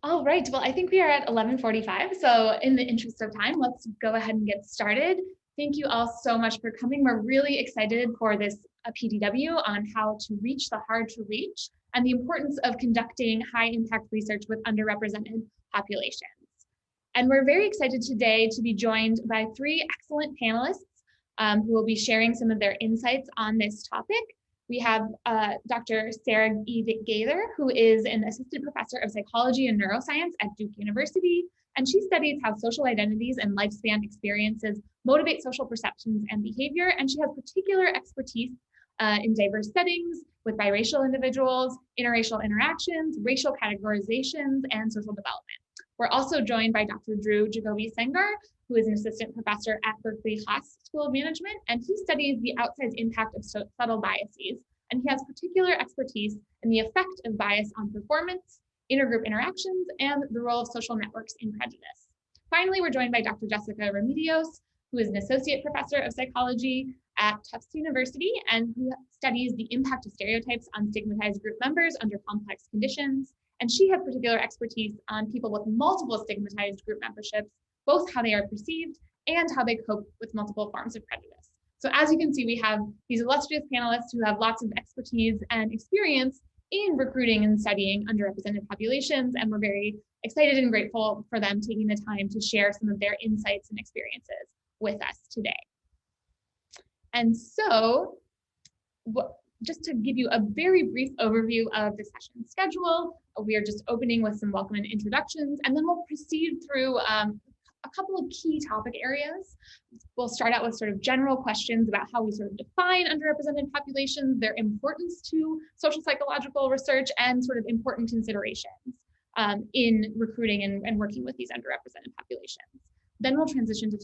All right, well, I think we are at 11:45, so in the interest of time, let's go ahead and get started. Thank you all so much for coming. We're really excited for this PDW on how to reach the hard to reach and the importance of conducting high impact research with underrepresented populations. And we're very excited today to be joined by three excellent panelists who will be sharing some of their insights on this topic. We have Dr. Sarah E. Gaither, who is an assistant professor of psychology and neuroscience at Duke University, and she studies how social identities and lifespan experiences motivate social perceptions and behavior, and she has particular expertise in diverse settings with biracial individuals, interracial interactions, racial categorizations, and social development. We're also joined by Dr. Drew Jacoby Sengar, who is an assistant professor at Berkeley Haas School of Management, and he studies the outsized impact of subtle biases. And he has particular expertise in the effect of bias on performance, intergroup interactions, and the role of social networks in prejudice. Finally, we're joined by Dr. Jessica Remedios, who is an associate professor of psychology at Tufts University and who studies the impact of stereotypes on stigmatized group members under complex conditions. And she has particular expertise on people with multiple stigmatized group memberships, both how they are perceived and how they cope with multiple forms of prejudice. So as you can see, we have these illustrious panelists who have lots of expertise and experience in recruiting and studying underrepresented populations, and we're very excited and grateful for them taking the time to share some of their insights and experiences with us today. And so, just to give you a very brief overview of the session schedule, we are just opening with some welcome and introductions, and then we'll proceed through a couple of key topic areas. We'll start out with sort of general questions about how we sort of define underrepresented populations, their importance to social psychological research, and sort of important considerations in recruiting and working with these underrepresented populations. Then we'll transition to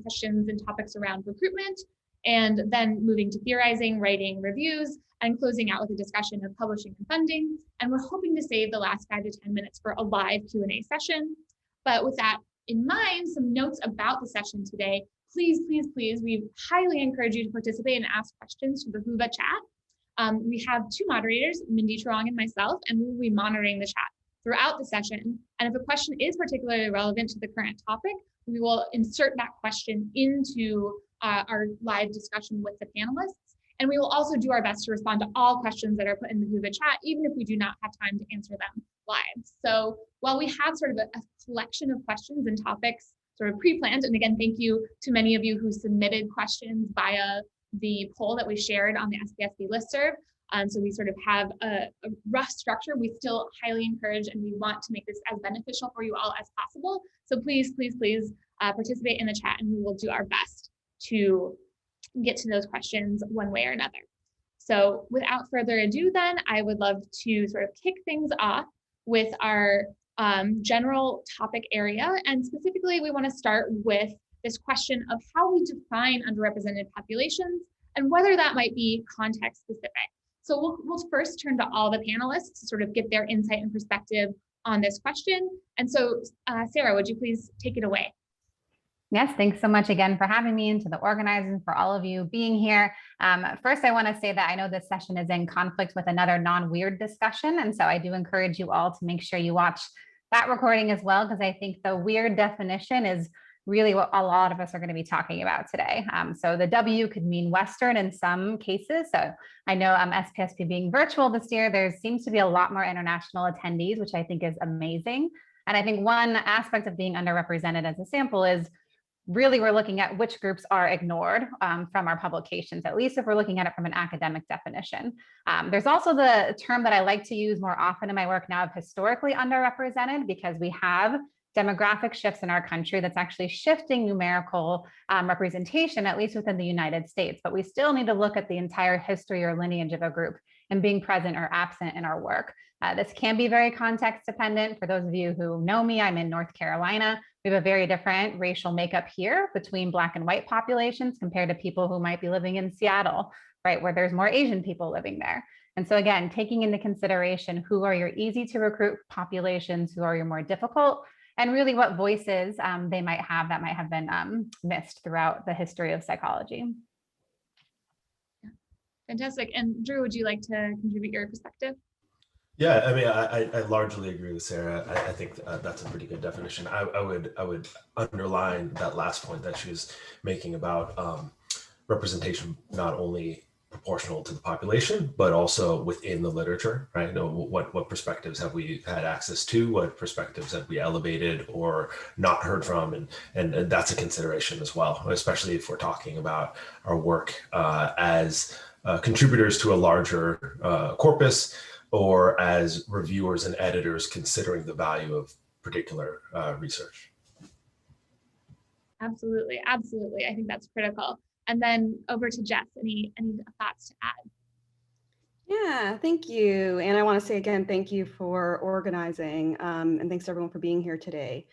questions and topics around recruitment, and then moving to theorizing, writing reviews, and closing out with a discussion of publishing and funding. And we're hoping to save the last 5 to 10 minutes for a live Q&A session. But with that in mind, some notes about the session today. Please, please, please, we highly encourage you to participate and ask questions through the Whova chat. We have two moderators, Mindy Truong and myself, and we will be monitoring the chat throughout the session. And if a question is particularly relevant to the current topic, we will insert that question into our live discussion with the panelists. And we will also do our best to respond to all questions that are put in the Whova chat, even if we do not have time to answer them live. So while we have sort of a collection of questions and topics sort of pre-planned, and again, thank you to many of you who submitted questions via the poll that we shared on the SPSP listserv. So we sort of have a rough structure. We still highly encourage and we want to make this as beneficial for you all as possible. So please, please, please participate in the chat, and we will do our best to get to those questions one way or another. So without further ado then, I would love to sort of kick things off with our general topic area. And specifically, we want to start with this question of how we define underrepresented populations and whether that might be context specific. So we'll first turn to all the panelists to sort of get their insight and perspective on this question. And so Sarah, would you please take it away? Yes, thanks so much again for having me, and to the organizers for all of you being here. First, I want to say that I know this session is in conflict with another non-weird discussion. And so I do encourage you all to make sure you watch that recording as well, because I think the weird definition is really what a lot of us are going to be talking about today. So the W could mean Western in some cases. So I know SPSP being virtual this year, there seems to be a lot more international attendees, which I think is amazing. And I think one aspect of being underrepresented as a sample is really we're looking at which groups are ignored from our publications, at least if we're looking at it from an academic definition. There's also the term that I like to use more often in my work now of historically underrepresented, because we have demographic shifts in our country that's actually shifting numerical representation, at least within the United States. But we still need to look at the entire history or lineage of a group and being present or absent in our work. This can be very context dependent. For those of you who know me, I'm in North Carolina. We have a very different racial makeup here between Black and white populations compared to people who might be living in Seattle, right, where there's more Asian people living there. And so again, taking into consideration who are your easy to recruit populations, who are your more difficult, and really what voices they might have that might have been missed throughout the history of psychology. Fantastic. And Drew, would you like to contribute your perspective? Yeah, I mean, I largely agree with Sarah. I think that's a pretty good definition. I would underline that last point that she was making about representation, not only proportional to the population, but also within the literature, right? You know, what perspectives have we had access to? What perspectives have we elevated or not heard from? And that's a consideration as well, especially if we're talking about our work as contributors to a larger corpus, or as reviewers and editors considering the value of particular research. Absolutely, absolutely. I think that's critical. And then over to Jess, any thoughts to add? Yeah, thank you. And I want to say again, thank you for organizing, and thanks everyone for being here today.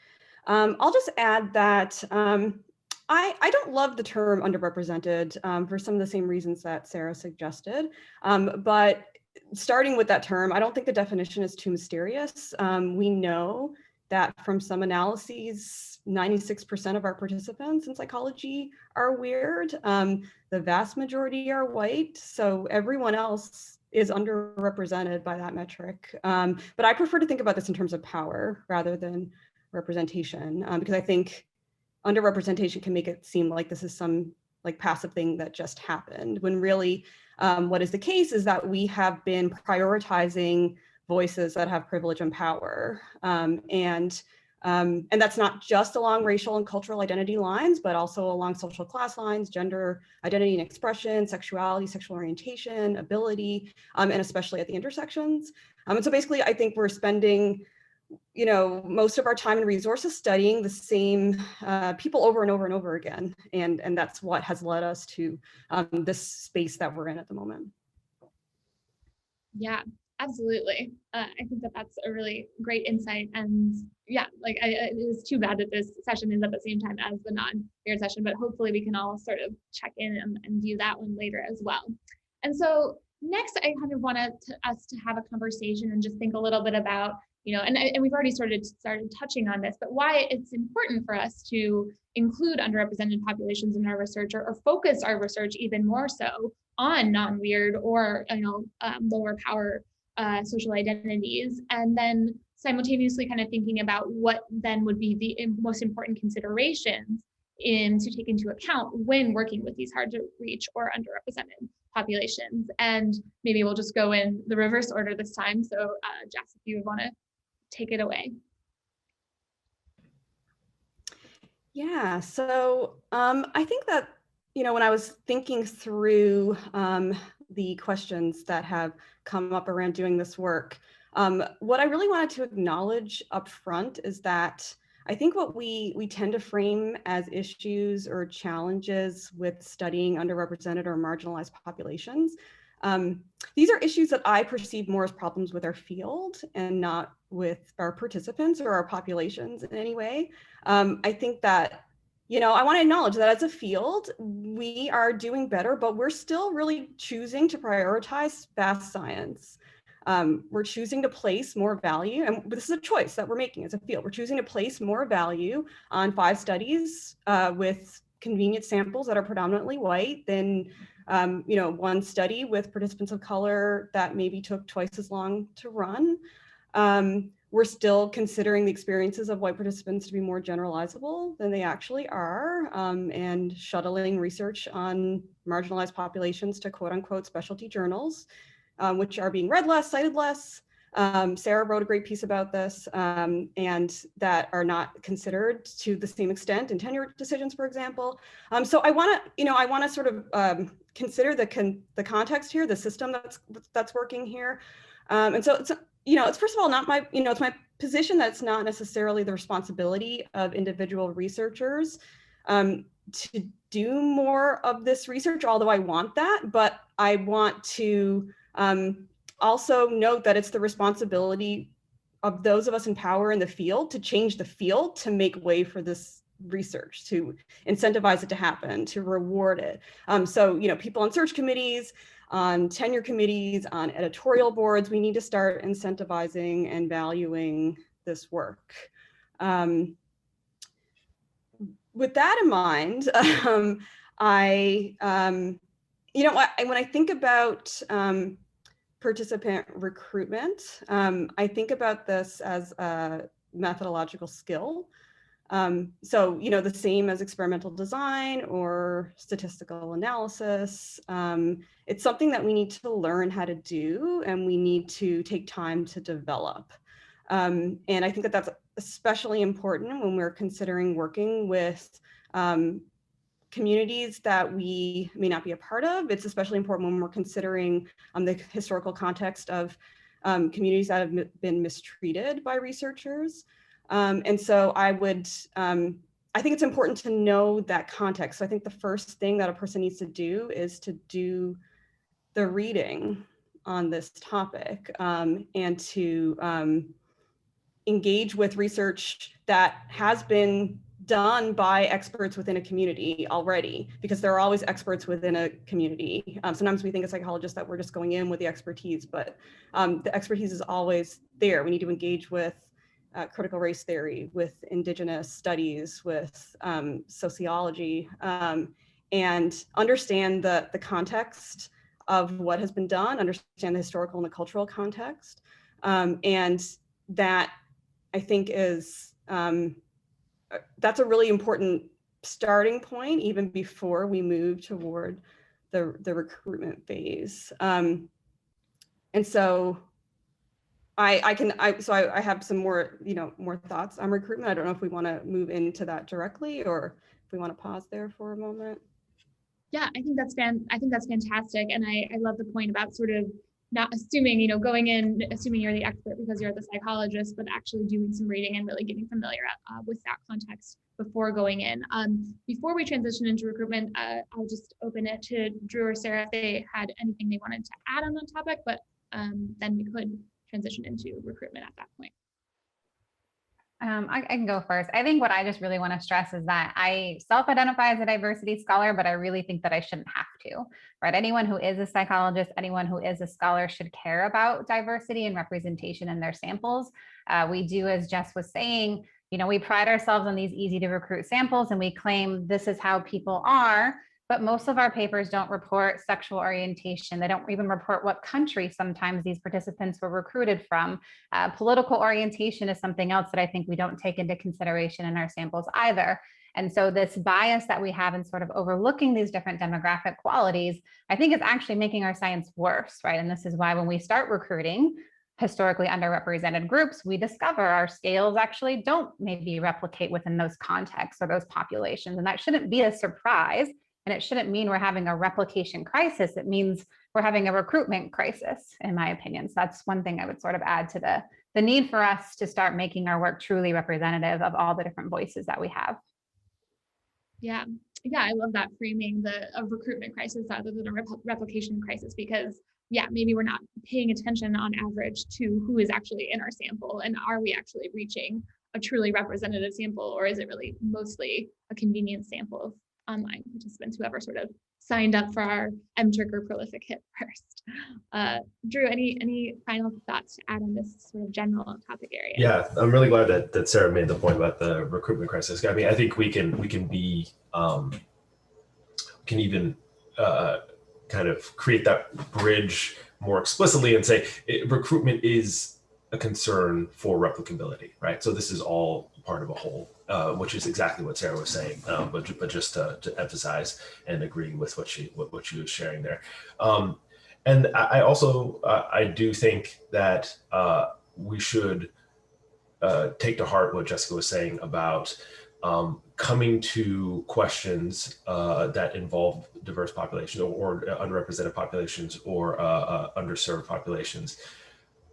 I'll just add that I don't love the term underrepresented for some of the same reasons that Sarah suggested. But starting with that term, I don't think the definition is too mysterious. We know that from some analyses, 96% of our participants in psychology are weird. The vast majority are white, so everyone else is underrepresented by that metric. But I prefer to think about this in terms of power rather than representation, because I think underrepresentation can make it seem like this is some like passive thing that just happened, when really what is the case is that we have been prioritizing voices that have privilege and power. And that's not just along racial and cultural identity lines, but also along social class lines, gender identity and expression, sexuality, sexual orientation, ability, and especially at the intersections. And so basically, I think we're spending most of our time and resources studying the same people over and over and over again. And that's what has led us to this space that we're in at the moment. Yeah, absolutely. I think that that's a really great insight. And yeah, like it is too bad that this session is at the same time as the non-weird session, but hopefully we can all sort of check in and view that one later as well. And so next, I kind of wanted us to have a conversation and just think a little bit about, and we've already started touching on this, but why it's important for us to include underrepresented populations in our research, or focus our research even more so on non-weird or lower power social identities, and then simultaneously kind of thinking about what then would be the most important considerations to take into account when working with these hard to reach or underrepresented populations. And maybe we'll just go in the reverse order this time. So Jess, if you would want to take it away. Yeah, so I think that, when I was thinking through the questions that have come up around doing this work, what I really wanted to acknowledge up front is that I think what we tend to frame as issues or challenges with studying underrepresented or marginalized populations, these are issues that I perceive more as problems with our field and not with our participants or our populations in any way. I think that, I want to acknowledge that as a field, we are doing better, but we're still really choosing to prioritize fast science. We're choosing to place more value, and this is a choice that we're making as a field. We're choosing to place more value on 5 studies with convenient samples that are predominantly white than 1 study with participants of color that maybe took twice as long to run. We're still considering the experiences of white participants to be more generalizable than they actually are, and shuttling research on marginalized populations to quote unquote specialty journals, which are being read less, cited less. Sarah wrote a great piece about this, and that are not considered to the same extent in tenure decisions, for example. So I want to sort of consider the context here, the system that's working here. And so it's first of all not my, it's my position that it's not necessarily the responsibility of individual researchers to do more of this research, although I want that, but I want to also note that it's the responsibility of those of us in power in the field to change the field, to make way for this research, to incentivize it to happen, to reward it. So, people on search committees, on tenure committees, on editorial boards, we need to start incentivizing and valuing this work. With that in mind, when I think about participant recruitment, I think about this as a methodological skill. So, the same as experimental design or statistical analysis. It's something that we need to learn how to do, and we need to take time to develop. And I think that that's especially important when we're considering working with communities that we may not be a part of. It's especially important when we're considering the historical context of communities that have been mistreated by researchers. And so I think it's important to know that context. So I think the first thing that a person needs to do is to do the reading on this topic, and to engage with research that has been done by experts within a community already, because there are always experts within a community. Sometimes we think as psychologists that we're just going in with the expertise, but the expertise is always there. We need to engage with critical race theory, with indigenous studies, with sociology, and understand the context of what has been done, understand the historical and the cultural context. And that, I think, is that's a really important starting point, even before we move toward the recruitment phase. And so I have some more, more thoughts on recruitment. I don't know if we want to move into that directly, or if we want to pause there for a moment. Yeah, I think that's fantastic. And I love the point about sort of not assuming, going in, assuming you're the expert because you're the psychologist, but actually doing some reading and really getting familiar with that context before going in. Before we transition into recruitment, I'll just open it to Drew or Sarah if they had anything they wanted to add on the topic, but then we could transition into recruitment at that point. I can go first. I think what I just really want to stress is that I self-identify as a diversity scholar, but I really think that I shouldn't have to, right? Anyone who is a psychologist, anyone who is a scholar should care about diversity and representation in their samples. We do, as Jess was saying, we pride ourselves on these easy to recruit samples, and we claim this is how people are. But most of our papers don't report sexual orientation. They don't even report what country sometimes these participants were recruited from. Political orientation is something else that I think we don't take into consideration in our samples either. And so this bias that we have in sort of overlooking these different demographic qualities, I think is actually making our science worse, right? And this is why when we start recruiting historically underrepresented groups, we discover our scales actually don't maybe replicate within those contexts or those populations. And that shouldn't be a surprise. And it shouldn't mean we're having a replication crisis. It means we're having a recruitment crisis, in my opinion. So that's one thing I would sort of add to the need for us to start making our work truly representative of all the different voices that we have. Yeah, I love that framing a recruitment crisis rather than a replication crisis, because maybe we're not paying attention on average to who is actually in our sample, and are we actually reaching a truly representative sample, or is it really mostly a convenience sample of online participants, whoever sort of signed up for our MTurk or prolific hit first. Drew, any final thoughts to add on this sort of general topic area? Yeah, I'm really glad that Sarah made the point about the recruitment crisis. I mean, I think we can be can even kind of create that bridge more explicitly and say recruitment is a concern for replicability, right? So this is all part of a whole, which is exactly what Sarah was saying, but just to emphasize and agree with what she was sharing there. And I also, I do think that we should take to heart what Jessica was saying about coming to questions that involve diverse populations or underrepresented populations or underserved populations,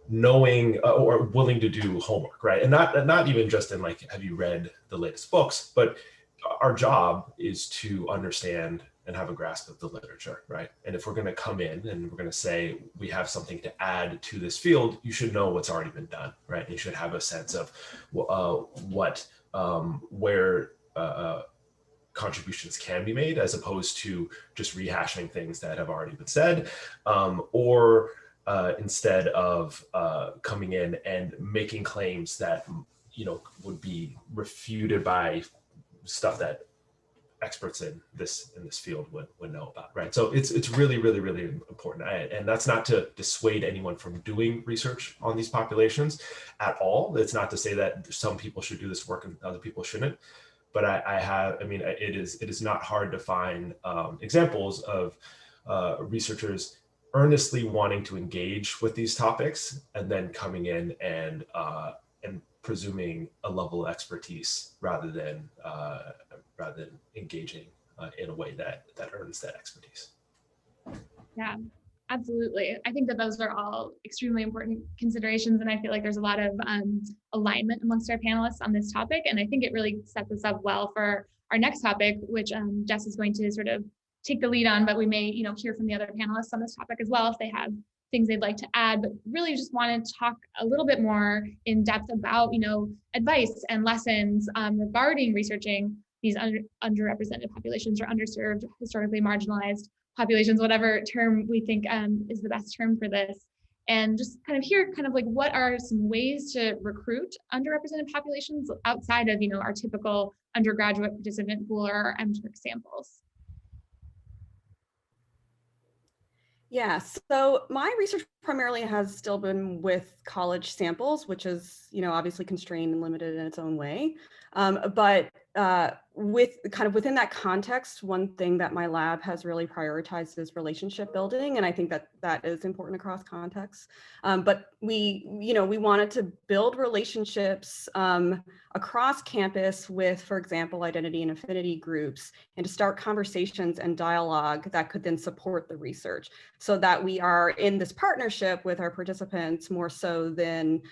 knowing or willing to do homework, right? And not even just in like, have you read the latest books, but our job is to understand and have a grasp of the literature, right? And if we're going to come in and we're going to say we have something to add to this field, you should know what's already been done, right? And you should have a sense of where contributions can be made, as opposed to just rehashing things that have already been said, or instead of coming in and making claims that would be refuted by stuff that experts in this field would know about, right? So it's really, really, really important. And that's not to dissuade anyone from doing research on these populations at all. It's not to say that some people should do this work and other people shouldn't. But it is not hard to find examples of researchers earnestly wanting to engage with these topics and then coming in and presuming a level of expertise rather than engaging in a way that earns that expertise. Yeah, absolutely. I think that those are all extremely important considerations, and I feel like there's a lot of alignment amongst our panelists on this topic, and I think it really sets us up well for our next topic, which Jess is going to sort of take the lead on, but we may, hear from the other panelists on this topic as well if they have things they'd like to add, but really just want to talk a little bit more in depth about, advice and lessons regarding researching these underrepresented populations or underserved, historically marginalized populations, whatever term we think is the best term for this. And just kind of hear what are some ways to recruit underrepresented populations outside of, our typical undergraduate participant pool or our MTurk samples. Yeah, so my research primarily has still been with college samples, which is, obviously constrained and limited in its own way. But within that context, one thing that my lab has really prioritized is relationship building, and I think that is important across contexts. But we wanted to build relationships across campus with, for example, identity and affinity groups, and to start conversations and dialogue that could then support the research, so that we are in this partnership with our participants more so than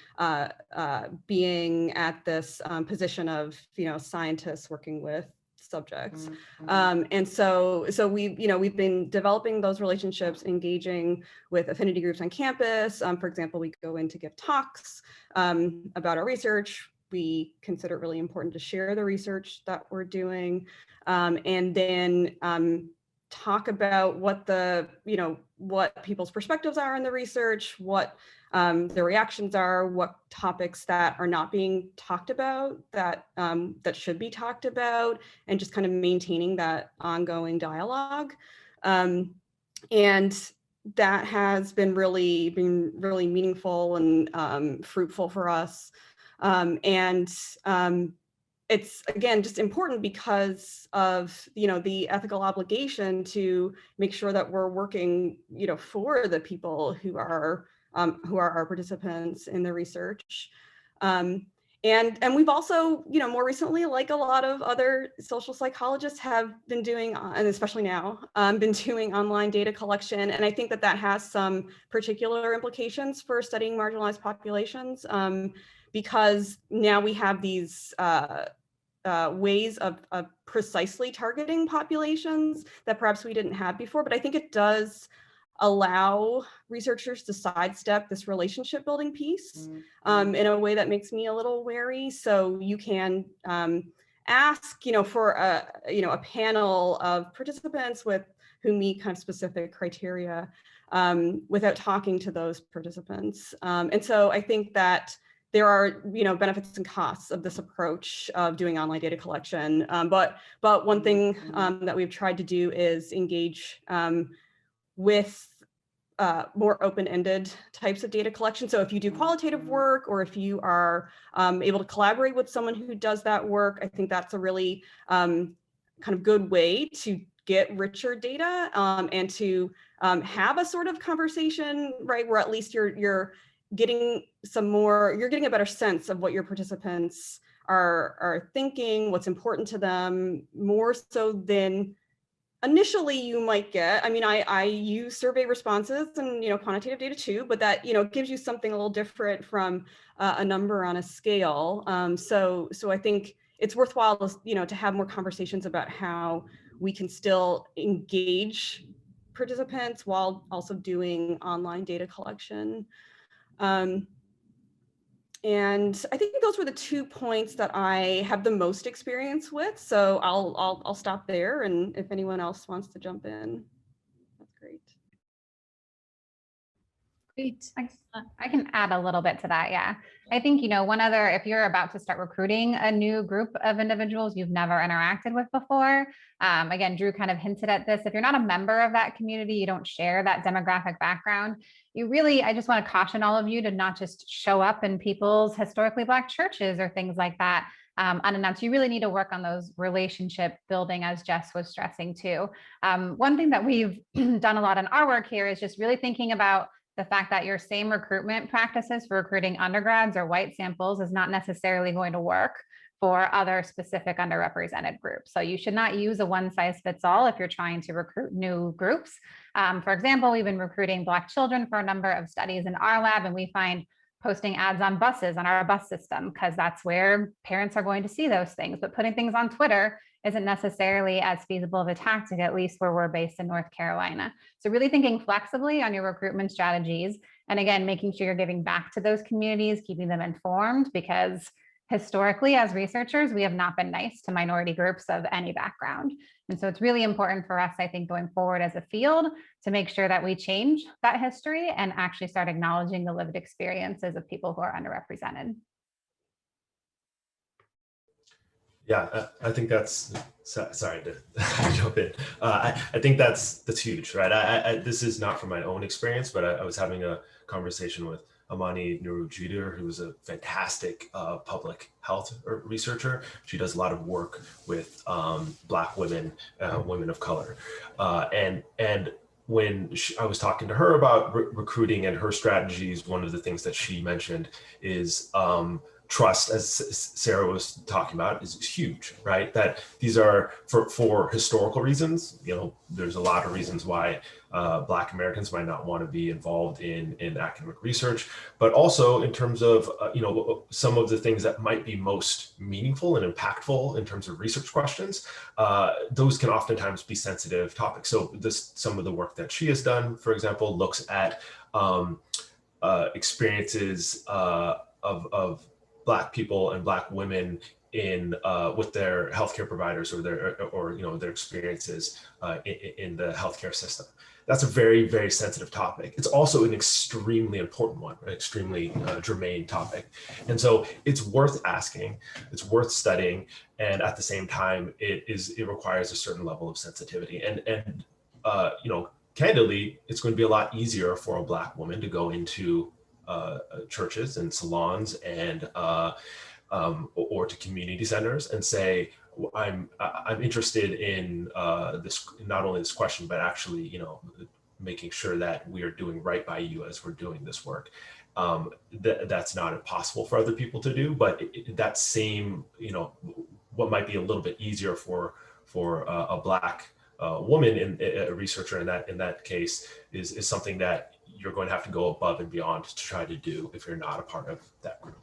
being at this position of, scientists working with subjects. And so we've been developing those relationships, engaging with affinity groups on campus. For example, we go in to give talks about our research. We consider it really important to share the research that we're doing, and then talk about what people's perspectives are in the research, what their reactions are, what topics that are not being talked about that should be talked about, and just kind of maintaining that ongoing dialogue. And that has been really meaningful and fruitful for us. It's, again, just important because of, the ethical obligation to make sure that we're working, for the people who are our participants in the research. And we've also, more recently, like a lot of other social psychologists have been doing, and especially now, been doing online data collection. And I think that has some particular implications for studying marginalized populations, because now we have these ways of precisely targeting populations that perhaps we didn't have before. But I think it does allow researchers to sidestep this relationship building piece in a way that makes me a little wary. So you can ask, for a panel of participants who meet kind of specific criteria without talking to those participants. And so I think that there are, benefits and costs of this approach of doing online data collection. But one thing that we've tried to do is engage with more open-ended types of data collection. So if you do qualitative work, or if you are able to collaborate with someone who does that work, I think that's a really kind of good way to get richer data and to have a sort of conversation, right, where at least you're getting a better sense of what your participants are thinking, what's important to them, more so than initially you might get. I mean, I use survey responses and, quantitative data too, but that, gives you something a little different from a number on a scale. So I think it's worthwhile, to have more conversations about how we can still engage participants while also doing online data collection. And I think those were the 2 points that I have the most experience with. So I'll stop there, and if anyone else wants to jump in, that's great. Great. I can add a little bit to that. Yeah. I think, if you're about to start recruiting a new group of individuals you've never interacted with before, again, Drew kind of hinted at this. If you're not a member of that community, you don't share that demographic background, I just want to caution all of you to not just show up in people's historically Black churches or things like that unannounced. You really need to work on those relationship building, as Jess was stressing too. One thing that we've done a lot in our work here is just really thinking about the fact that your same recruitment practices for recruiting undergrads or white samples is not necessarily going to work for other specific underrepresented groups. So you should not use a one size fits all if you're trying to recruit new groups. For example, we've been recruiting Black children for a number of studies in our lab, and we find posting ads on buses on our bus system because that's where parents are going to see those things. But putting things on Twitter isn't necessarily as feasible of a tactic, at least where we're based in North Carolina. So really thinking flexibly on your recruitment strategies. And again, making sure you're giving back to those communities, keeping them informed, because historically, as researchers, we have not been nice to minority groups of any background. And so it's really important for us, I think, going forward as a field to make sure that we change that history and actually start acknowledging the lived experiences of people who are underrepresented. Yeah, I think that's, sorry to jump in. I think that's huge, right? This is not from my own experience, but I was having a conversation with Amani Nuru-Jeter, who is a fantastic public health researcher. She does a lot of work with Black women, women of color. And when I was talking to her about recruiting and her strategies, one of the things that she mentioned is trust, as Sarah was talking about, is huge, right? That these are for historical reasons. There's a lot of reasons why Black Americans might not want to be involved in academic research, but also in terms of some of the things that might be most meaningful and impactful in terms of research questions. Those can oftentimes be sensitive topics. So some of the work that she has done, for example, looks at experiences of Black people and Black women in with their healthcare providers or their experiences in the healthcare system. That's a very, very sensitive topic. It's also an extremely important one, an extremely germane topic. And so it's worth asking, it's worth studying, and at the same time, it requires a certain level of sensitivity. And candidly, it's going to be a lot easier for a Black woman to go into churches and salons and or to community centers and say, I'm interested in this, not only this question, but actually, making sure that we are doing right by you as we're doing this work. That's not impossible for other people to do, but that same, what might be a little bit easier for a Black woman, a researcher in that case, is something that you're going to have to go above and beyond to try to do if you're not a part of that group.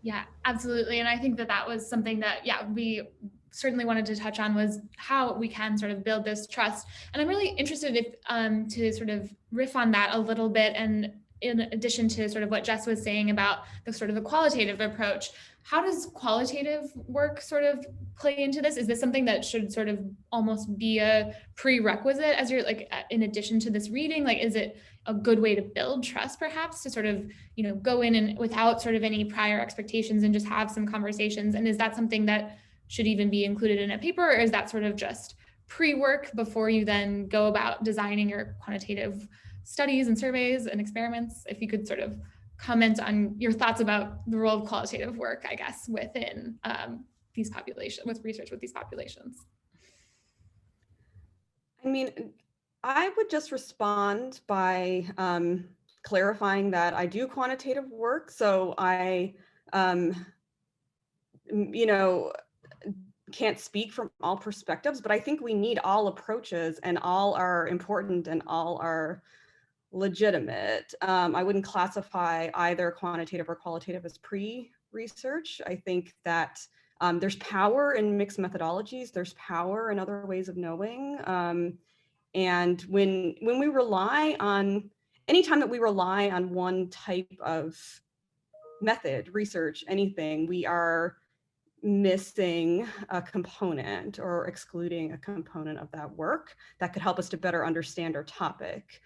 Yeah, absolutely. And I think that was something that, we certainly wanted to touch on, was how we can sort of build this trust. And I'm really interested to sort of riff on that a little bit. And in addition to sort of what Jess was saying about the sort of a qualitative approach, how does qualitative work sort of play into this? Is this something that should sort of almost be a prerequisite as you're in addition to this reading? Is it a good way to build trust, perhaps, to sort of, go in and without sort of any prior expectations and just have some conversations? And is that something that should even be included in a paper, or is that sort of just pre-work before you then go about designing your quantitative studies and surveys and experiments? If you could sort of comment on your thoughts about the role of qualitative work, I guess, within these populations, with research with these populations. I mean, I would just respond by clarifying that I do quantitative work. So I, can't speak from all perspectives, but I think we need all approaches, and all are important and all are legitimate. I wouldn't classify either quantitative or qualitative as pre-research. I think that there's power in mixed methodologies. There's power in other ways of knowing. And when we rely on, anytime that we rely on one type of method, research, anything, we are missing a component or excluding a component of that work that could help us to better understand our topic.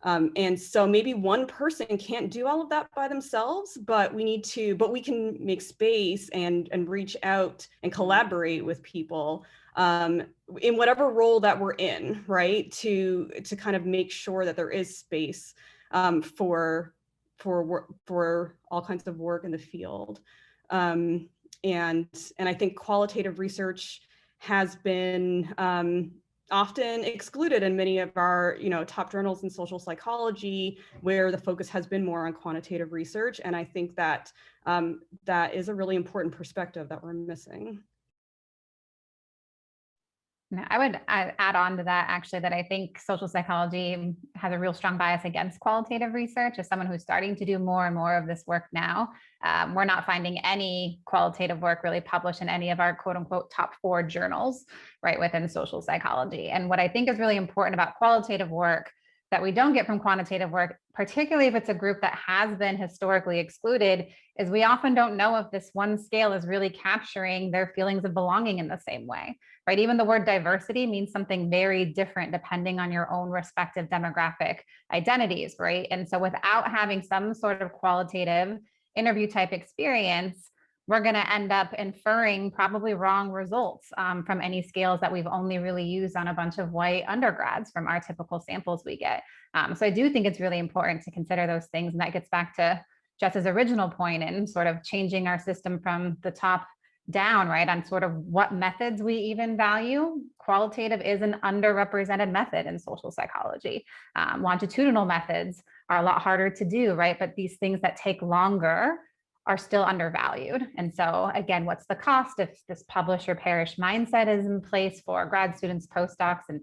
And so maybe one person can't do all of that by themselves, but we can make space and reach out and collaborate with people in whatever role that we're in, right? To kind of make sure that there is space for all kinds of work in the field. And I think qualitative research has been often excluded in many of our top journals in social psychology, where the focus has been more on quantitative research. And I think that that is a really important perspective that we're missing. I would add on to that, actually, that I think social psychology has a real strong bias against qualitative research. As someone who's starting to do more and more of this work now, we're not finding any qualitative work really published in any of our quote unquote top 4 journals, right, within social psychology. And what I think is really important about qualitative work that we don't get from quantitative work, particularly if it's a group that has been historically excluded, is we often don't know if this one scale is really capturing their feelings of belonging in the same way, right? Even the word diversity means something very different depending on your own respective demographic identities, right? And so without having some sort of qualitative interview type experience, we're going to end up inferring probably wrong results from any scales that we've only really used on a bunch of white undergrads from our typical samples we get. So I do think it's really important to consider those things. And that gets back to Jess's original point in sort of changing our system from the top down, right, on sort of what methods we even value. Qualitative is an underrepresented method in social psychology. Longitudinal methods are a lot harder to do, right? But these things that take longer are still undervalued. And so again, what's the cost if this publish or perish mindset is in place for grad students, postdocs, and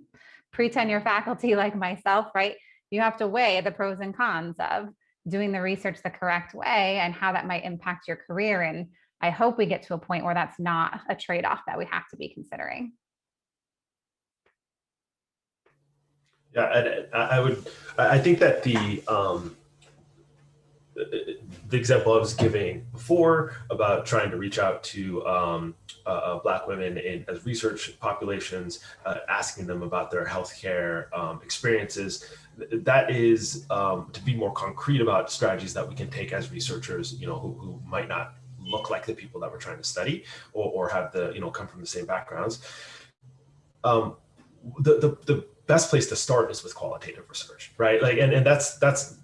pre-tenure faculty like myself, right? You have to weigh the pros and cons of doing the research the correct way and how that might impact your career. And I hope we get to a point where that's not a trade-off that we have to be considering. Yeah, and I think that the example I was giving before about trying to reach out to Black women as research populations, asking them about their healthcare experiences, that is to be more concrete about strategies that we can take as researchers, who might not look like the people that we're trying to study or have the, come from the same backgrounds. The best place to start is with qualitative research, right? Like, and that's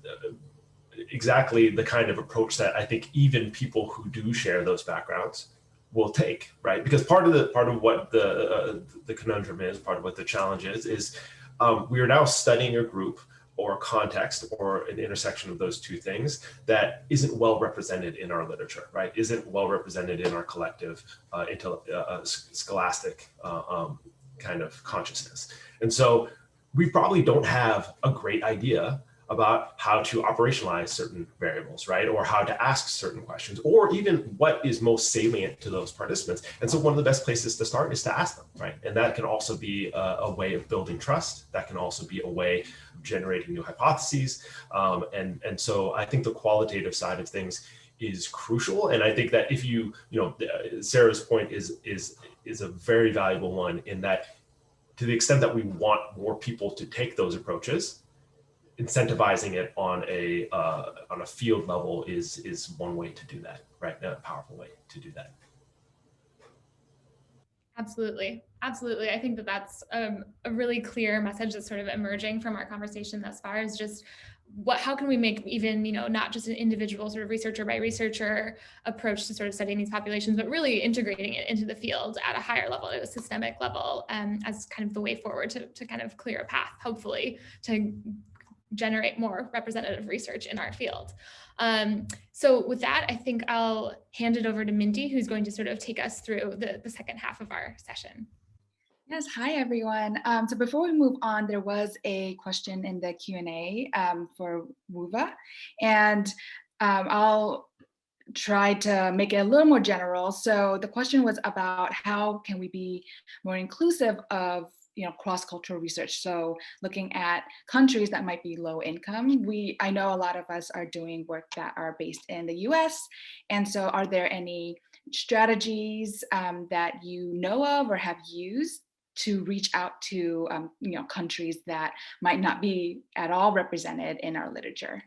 exactly the kind of approach that I think even people who do share those backgrounds will take, right? Because part of what the conundrum is, part of what the challenge is we are now studying a group or context or an intersection of those two things that isn't well represented in our literature, right? Isn't well represented in our collective scholastic kind of consciousness. And so we probably don't have a great idea about how to operationalize certain variables, right? Or how to ask certain questions, or even what is most salient to those participants. And so one of the best places to start is to ask them, right? And that can also be a way of building trust. That can also be a way of generating new hypotheses. And so I think the qualitative side of things is crucial. And I think that if Sarah's point is a very valuable one, in that to the extent that we want more people to take those approaches, incentivizing it on a field level is one way to do that, right? A powerful way to do that. Absolutely. Absolutely. I think that that's a really clear message that's sort of emerging from our conversation thus far, is just how can we make even, not just an individual sort of researcher by researcher approach to sort of studying these populations, but really integrating it into the field at a higher level, at a systemic level, as kind of the way forward to kind of clear a path, hopefully, to generate more representative research in our field. So with that, I think I'll hand it over to Minty, who's going to sort of take us through the second half of our session. Yes, hi everyone. So before we move on, there was a question in the Q&A for Wuva, and I'll try to make it a little more general. So the question was about how can we be more inclusive of cross-cultural research. So looking at countries that might be low income. I know a lot of us are doing work that are based in the US. And so are there any strategies that you know of or have used to reach out to countries that might not be at all represented in our literature.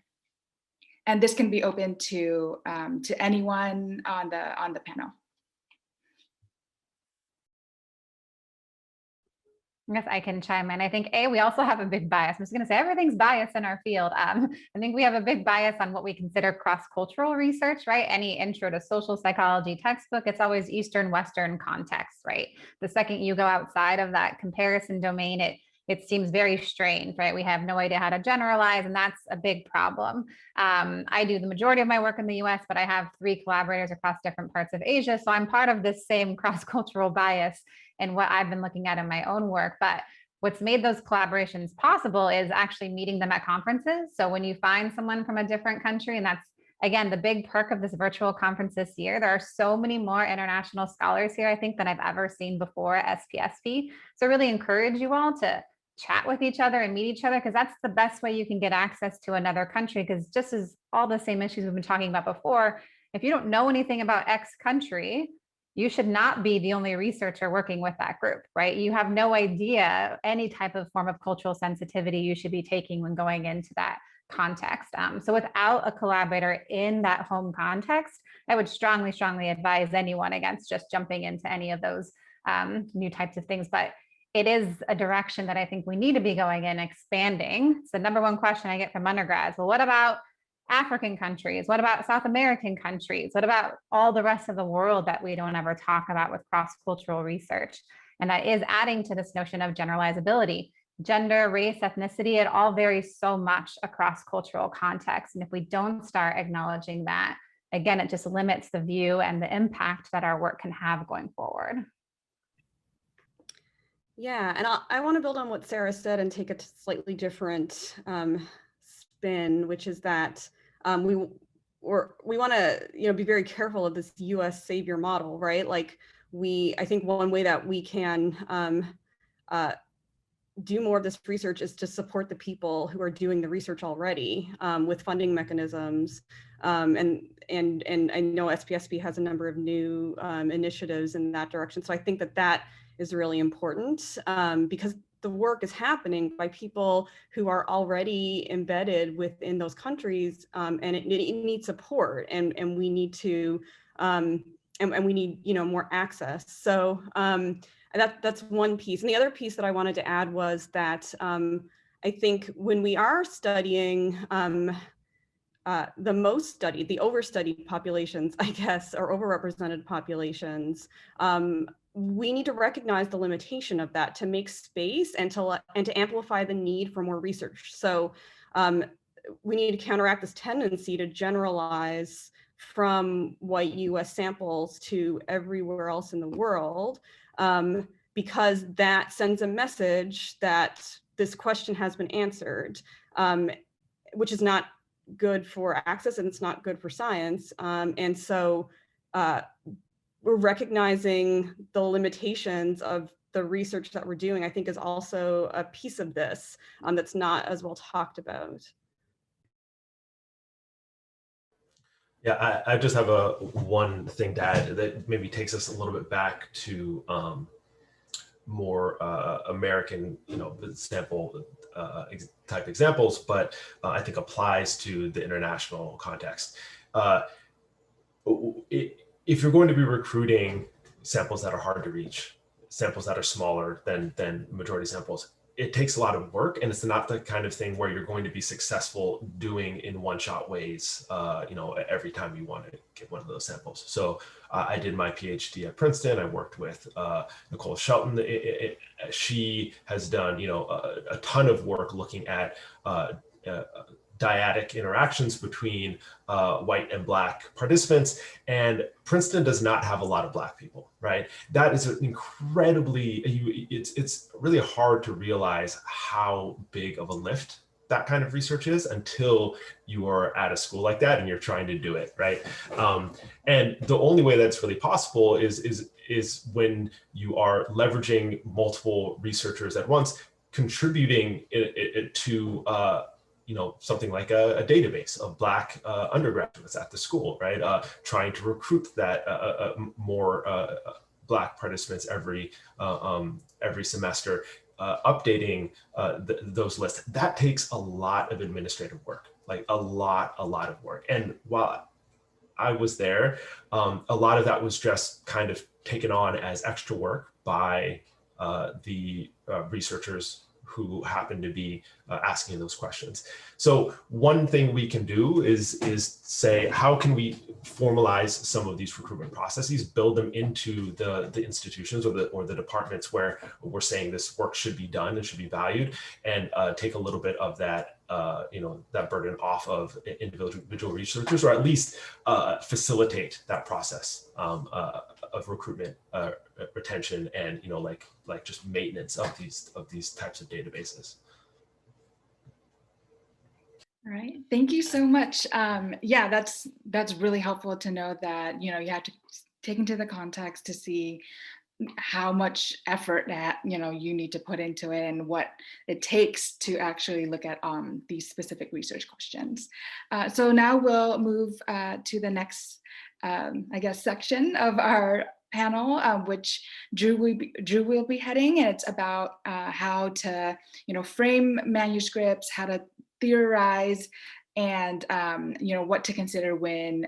And this can be open to anyone on the panel. I guess I can chime in. I think we also have a big bias. I'm just going to say everything's biased in our field. I think we have a big bias on what we consider cross-cultural research, right? Any intro to social psychology textbook, it's always Eastern, Western context, right? The second you go outside of that comparison domain, it seems very strange, right? We have no idea how to generalize, and that's a big problem. I do the majority of my work in the US, but I have 3 collaborators across different parts of Asia. So I'm part of this same cross-cultural bias and what I've been looking at in my own work. But what's made those collaborations possible is actually meeting them at conferences. So when you find someone from a different country, and that's, again, the big perk of this virtual conference this year, there are so many more international scholars here, I think, than I've ever seen before at SPSP. So I really encourage you all to chat with each other and meet each other, because that's the best way you can get access to another country, because just as all the same issues we've been talking about before, if you don't know anything about X country, you should not be the only researcher working with that group, right? You have no idea any type of form of cultural sensitivity you should be taking when going into that context. So without a collaborator in that home context, I would strongly, strongly advise anyone against just jumping into any of those new types of things. But it is a direction that I think we need to be going in, expanding. It's the number one question I get from undergrads. Well, what about African countries? What about South American countries? What about all the rest of the world that we don't ever talk about with cross-cultural research? And that is adding to this notion of generalizability. Gender, race, ethnicity, it all varies so much across cultural contexts. And if we don't start acknowledging that, again, it just limits the view and the impact that our work can have going forward. Yeah, and I want to build on what Sarah said and take a slightly different spin, which is that we want to be very careful of this U.S. savior model, right? Like I think one way that we can do more of this research is to support the people who are doing the research already with funding mechanisms, and I know SPSP has a number of new initiatives in that direction. So I think that is really important because the work is happening by people who are already embedded within those countries, and it needs support, and we need to and we need more access. So that's one piece. And the other piece that I wanted to add was that I think when we are studying the most studied, the overstudied populations, I guess, or overrepresented populations, we need to recognize the limitation of that to make space and to amplify the need for more research. So we need to counteract this tendency to generalize from white US samples to everywhere else in the world, because that sends a message that this question has been answered, which is not good for access and it's not good for science. And so we're recognizing the limitations of the research that we're doing, I think, is also a piece of this that's not as well talked about. Yeah, I just have one thing to add that maybe takes us a little bit back to more American, sample type examples, but I think applies to the international context. If you're going to be recruiting samples that are hard to reach, samples that are smaller than majority samples, it takes a lot of work, and it's not the kind of thing where you're going to be successful doing in one-shot ways, every time you want to get one of those samples. So I did my PhD at Princeton. I worked with Nicole Shelton. She has done, a ton of work looking at dyadic interactions between white and Black participants, and Princeton does not have a lot of Black people, right? That is incredibly, it's really hard to realize how big of a lift that kind of research is until you are at a school like that and you're trying to do it, right? And the only way that's really possible is when you are leveraging multiple researchers at once, contributing it to something like a database of Black undergraduates at the school, right? Trying to recruit that more Black participants every semester, updating those lists. That takes a lot of administrative work, like a lot of work. And while I was there, a lot of that was just kind of taken on as extra work by the researchers who happen to be asking those questions. So one thing we can do is say, how can we formalize some of these recruitment processes, build them into the institutions or the departments where we're saying this work should be done and should be valued, and take a little bit of that that burden off of individual researchers, or at least facilitate that process of recruitment, retention, and like just maintenance of these types of databases. All right, thank you so much. Yeah, that's really helpful to know that you have to take into the context to see how much effort that you need to put into it and what it takes to actually look at these specific research questions. So now we'll move to the next, I guess, section of our panel, which Drew will be heading, and it's about how to frame manuscripts, how to theorize, and what to consider when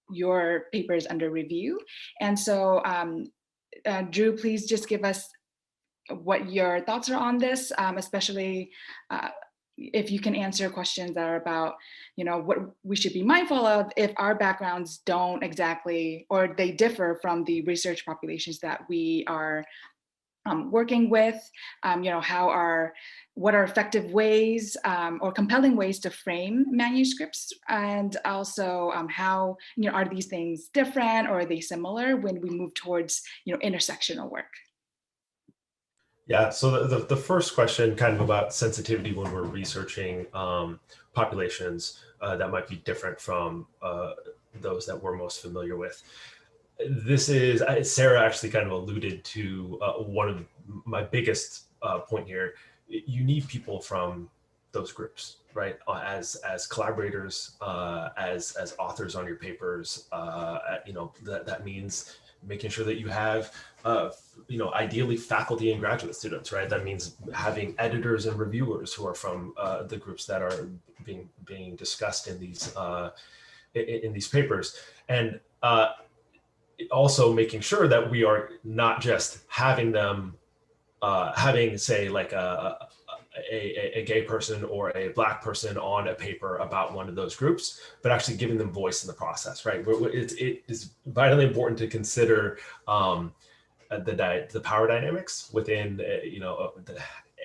your paper is under review. And so Drew, please just give us what your thoughts are on this, especially if you can answer questions that are about, what we should be mindful of if our backgrounds don't exactly, or they differ from the research populations that we are working with, what are effective ways or compelling ways to frame manuscripts, and also how are these things different or are they similar when we move towards intersectional work? Yeah, so the first question kind of about sensitivity when we're researching populations that might be different from those that we're most familiar with. This is, Sarah actually kind of alluded to one of my biggest point here. You need people from those groups, right? As collaborators, as authors on your papers, that means making sure that you have, ideally faculty and graduate students, right? That means having editors and reviewers who are from the groups that are being discussed in these papers, and also making sure that we are not just having them having, say, like a gay person or a Black person on a paper about one of those groups, but actually giving them voice in the process, right? It is vitally important to consider the power dynamics within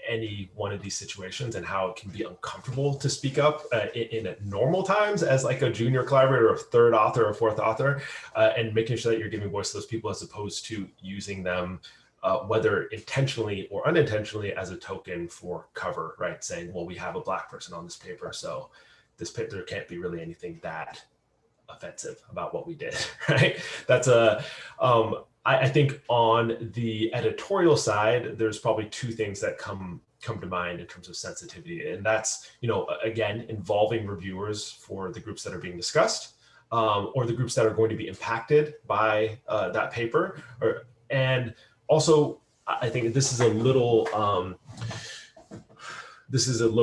any one of these situations, and how it can be uncomfortable to speak up in normal times as like a junior collaborator, or third author, or fourth author, and making sure that you're giving voice to those people as opposed to using them, whether intentionally or unintentionally, as a token for cover, right? Saying, well, we have a Black person on this paper, so this paper, there can't be really anything that offensive about what we did, right? That's I think on the editorial side, there's probably two things that come to mind in terms of sensitivity. And that's, again, involving reviewers for the groups that are being discussed, or the groups that are going to be impacted by that paper. And also, I think this is a little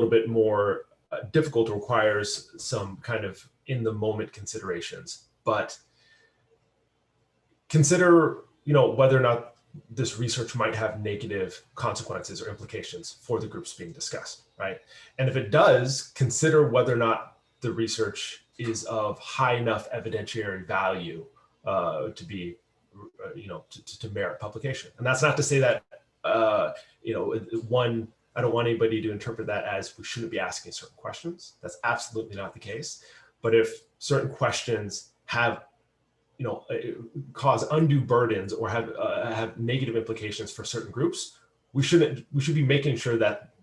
bit more difficult, requires some kind of in the moment considerations, but consider whether or not this research might have negative consequences or implications for the groups being discussed, right? And if it does, consider whether or not the research is of high enough evidentiary value to be, to merit publication. And that's not to say that, I don't want anybody to interpret that as we shouldn't be asking certain questions. That's absolutely not the case. But if certain questions have cause undue burdens or have negative implications for certain groups, we should be making sure that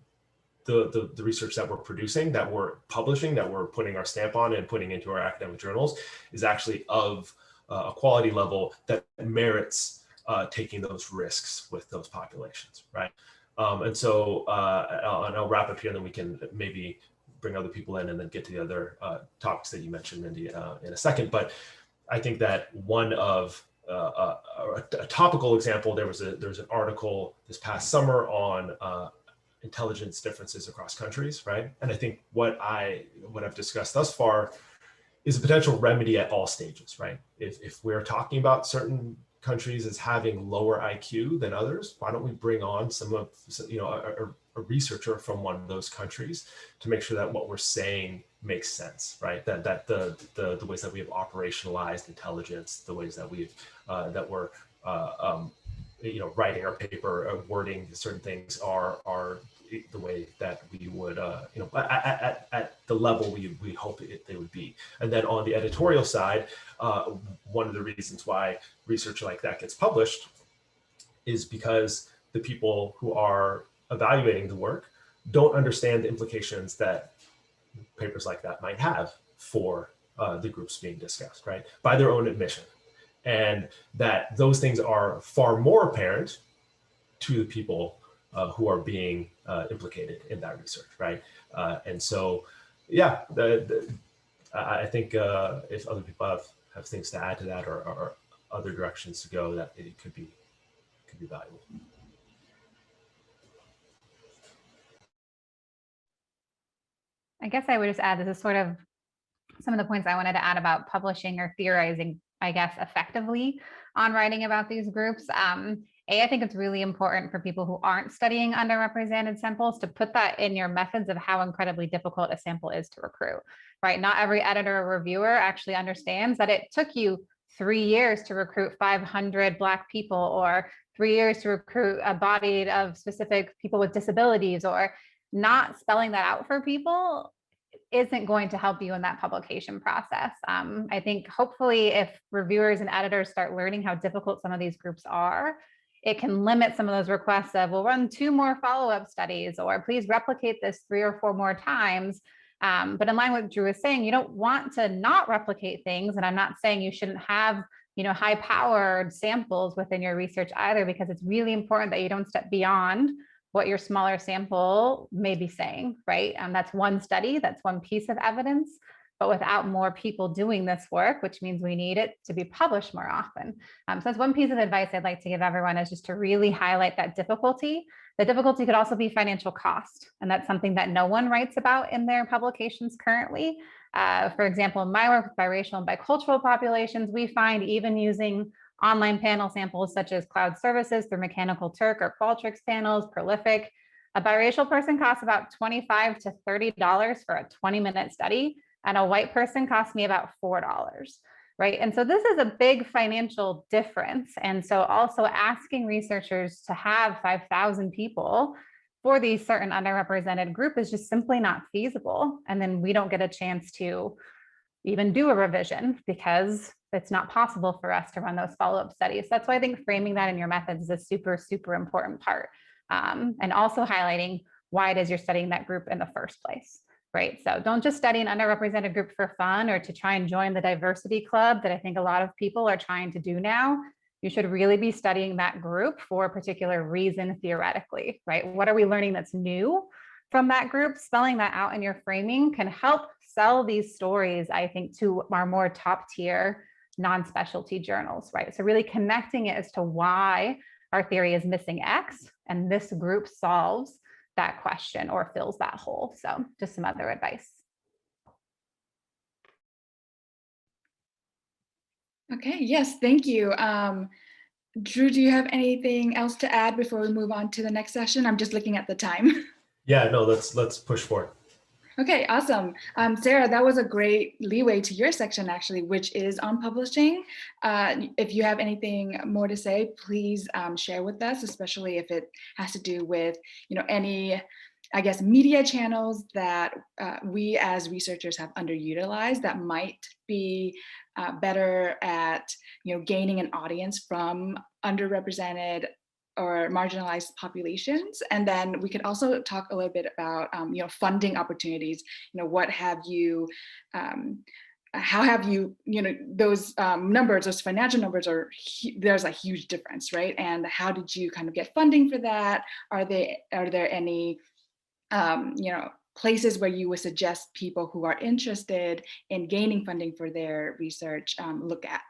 the research that we're producing, that we're publishing, that we're putting our stamp on and putting into our academic journals is actually of a quality level that merits taking those risks with those populations, right? And so I'll wrap up here, and then we can maybe bring other people in and then get to the other topics that you mentioned, Mindy, in a second. But I think that one of a topical example, there's an article this past summer on intelligence differences across countries, right? And I think what I've discussed thus far is a potential remedy at all stages, right? If we're talking about certain countries as having lower IQ than others, why don't we bring on a researcher from one of those countries to make sure that what we're saying makes sense, right? That the ways that we have operationalized intelligence, the ways that we're writing our paper, wording certain things are the way that we would at the level we hope they would be. And then on the editorial side, one of the reasons why research like that gets published is because the people who are evaluating the work don't understand the implications that papers like that might have for the groups being discussed, right? By their own admission. And that those things are far more apparent to the people who are being implicated in that research, right? And so, yeah, I think if other people have things to add to that or other directions to go, that it could be valuable. I guess I would just add, this is sort of some of the points I wanted to add about publishing or theorizing, I guess, effectively on writing about these groups. I think it's really important for people who aren't studying underrepresented samples to put that in your methods of how incredibly difficult a sample is to recruit, right? Not every editor or reviewer actually understands that it took you 3 years to recruit 500 Black people, or 3 years to recruit a body of specific people with disabilities, or not spelling that out for people isn't going to help you in that publication process. I think hopefully if reviewers and editors start learning how difficult some of these groups are, it can limit some of those requests of, we'll run 2 more follow-up studies, or please replicate this 3 or 4 more times. But in line with what Drew was saying, you don't want to not replicate things. And I'm not saying you shouldn't have high-powered samples within your research either, because it's really important that you don't step beyond what your smaller sample may be saying, right? That's one study, that's one piece of evidence, but without more people doing this work, which means we need it to be published more often. So that's one piece of advice I'd like to give everyone, is just to really highlight that difficulty. The difficulty could also be financial cost, and that's something that no one writes about in their publications currently. For example, in my work with biracial and bicultural populations, we find even using online panel samples such as cloud services through Mechanical Turk or Qualtrics panels, Prolific, a biracial person costs about $25 to $30 for a 20-minute study, and a white person cost me about $4, right? And so this is a big financial difference. And so also asking researchers to have 5,000 people for these certain underrepresented group is just simply not feasible. And then we don't get a chance to even do a revision because it's not possible for us to run those follow-up studies. That's why I think framing that in your methods is a super, super important part. And also highlighting why it is you're studying that group in the first place, right? So don't just study an underrepresented group for fun or to try and join the diversity club that I think a lot of people are trying to do now. You should really be studying that group for a particular reason theoretically, right? What are we learning that's new from that group? Spelling that out in your framing can help sell these stories, I think, to our more top tier non-specialty journals, right? So really connecting it as to why our theory is missing X, and this group solves that question or fills that hole. So just some other advice. Okay, yes, thank you. Drew, do you have anything else to add before we move on to the next session? I'm just looking at the time. Yeah, no, let's push for it. Okay, awesome. Sarah, that was a great leeway to your section, actually, which is on publishing. If you have anything more to say, please share with us, especially if it has to do with, any, I guess, media channels that we as researchers have underutilized that might be better at, gaining an audience from underrepresented or marginalized populations. And then we could also talk a little bit about, funding opportunities. What have you, how have you, those numbers, those financial numbers there's a huge difference, right? And how did you kind of get funding for that? Are there any, places where you would suggest people who are interested in gaining funding for their research look at?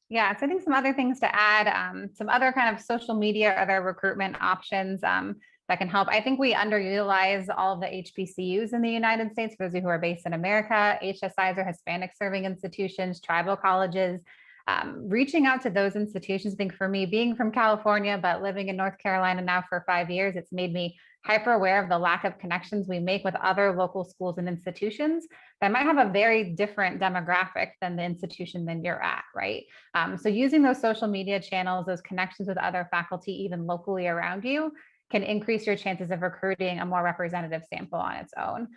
Yeah, so I think some other things to add, some other kind of social media, other recruitment options that can help. I think we underutilize all of the HBCUs in the United States, for those of you who are based in America, HSIs or Hispanic serving institutions, tribal colleges. Reaching out to those institutions, I think for me, being from California, but living in North Carolina now for 5 years, it's made me hyper aware of the lack of connections we make with other local schools and institutions that might have a very different demographic than the institution that you're at, right? So using those social media channels, those connections with other faculty, even locally around you, can increase your chances of recruiting a more representative sample on its own.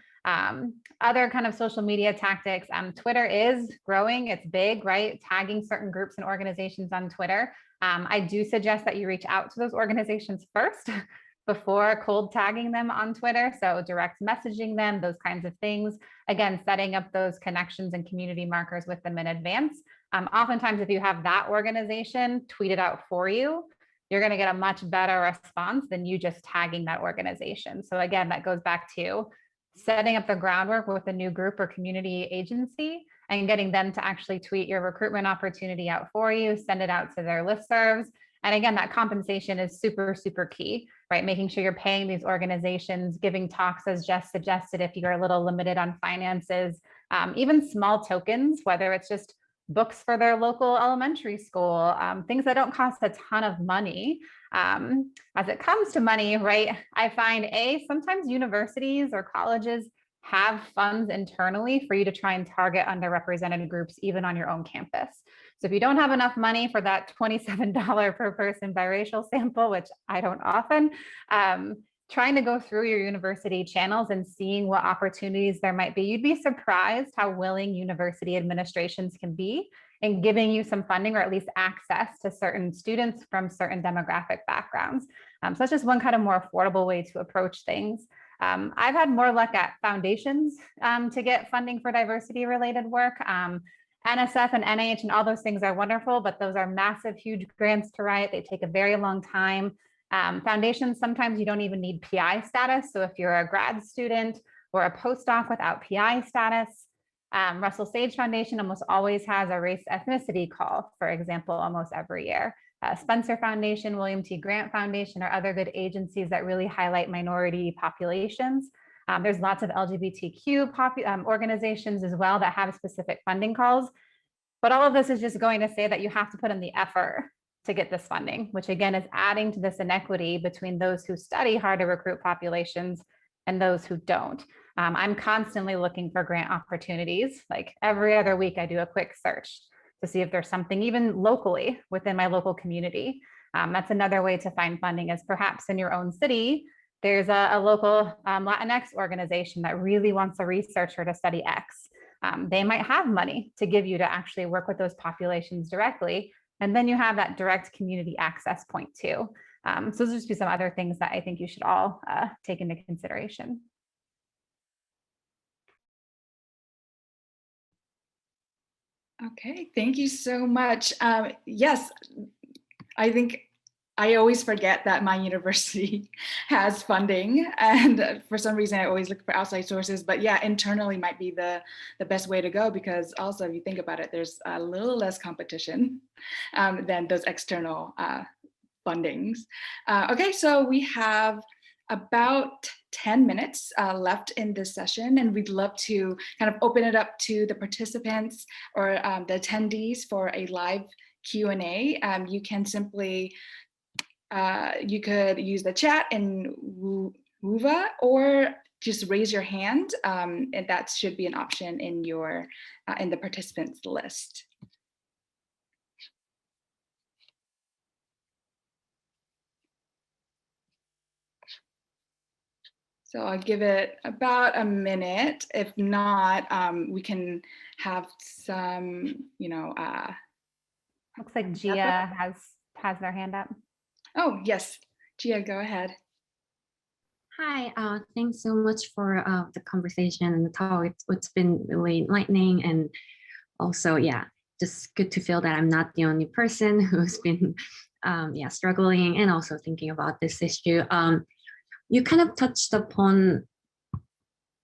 Other kind of social media tactics, Twitter is growing, it's big, right? Tagging certain groups and organizations on Twitter. I do suggest that you reach out to those organizations first before cold tagging them on Twitter. So direct messaging them, those kinds of things. Again, setting up those connections and community markers with them in advance. Oftentimes, if you have that organization tweet it out for you, you're going to get a much better response than you just tagging that organization. So again, that goes back to setting up the groundwork with a new group or community agency and getting them to actually tweet your recruitment opportunity out for you, send it out to their listservs. And again, that compensation is super, super key, right? Making sure you're paying these organizations, giving talks as Jess suggested if you're a little limited on finances, even small tokens, whether it's just books for their local elementary school, things that don't cost a ton of money. As it comes to money, right, I find sometimes universities or colleges have funds internally for you to try and target underrepresented groups even on your own campus. So if you don't have enough money for that $27 per person biracial sample, which I don't often, trying to go through your university channels and seeing what opportunities there might be. You'd be surprised how willing university administrations can be in giving you some funding or at least access to certain students from certain demographic backgrounds. So that's just one kind of more affordable way to approach things. I've had more luck at foundations to get funding for diversity related work. NSF and NIH and all those things are wonderful, but those are massive, huge grants to write. They take a very long time. Foundations, sometimes you don't even need PI status. So if you're a grad student or a postdoc without PI status, Russell Sage Foundation almost always has a race ethnicity call, for example, almost every year. Spencer Foundation, William T. Grant Foundation are other good agencies that really highlight minority populations. There's lots of LGBTQ organizations as well that have specific funding calls. But all of this is just going to say that you have to put in the effort to get this funding, which again is adding to this inequity between those who study hard to recruit populations and those who don't. I'm constantly looking for grant opportunities. Like every other week, I do a quick search to see if there's something even locally within my local community. That's another way to find funding is perhaps in your own city, there's a local Latinx organization that really wants a researcher to study X. They might have money to give you to actually work with those populations directly. And then you have that direct community access point too. So those just be some other things that I think you should all take into consideration. Okay, thank you so much. Yes, I think I always forget that my university has funding, and for some reason I always look for outside sources, but yeah, internally might be the best way to go, because also if you think about it, there's a little less competition than those external fundings. Okay, so we have about 10 minutes left in this session, and we'd love to kind of open it up to the participants or the attendees for a live Q&A. You can simply, you could use the chat in Wova or just raise your hand, and that should be an option in your in the participants list. So I'll give it about a minute. If not, we can have some, Looks like Gia has their hand up. Oh, yes. Gia, go ahead. Hi, thanks so much for the conversation and the talk. It's been really enlightening, and also, yeah, just good to feel that I'm not the only person who's been struggling and also thinking about this issue. You kind of touched upon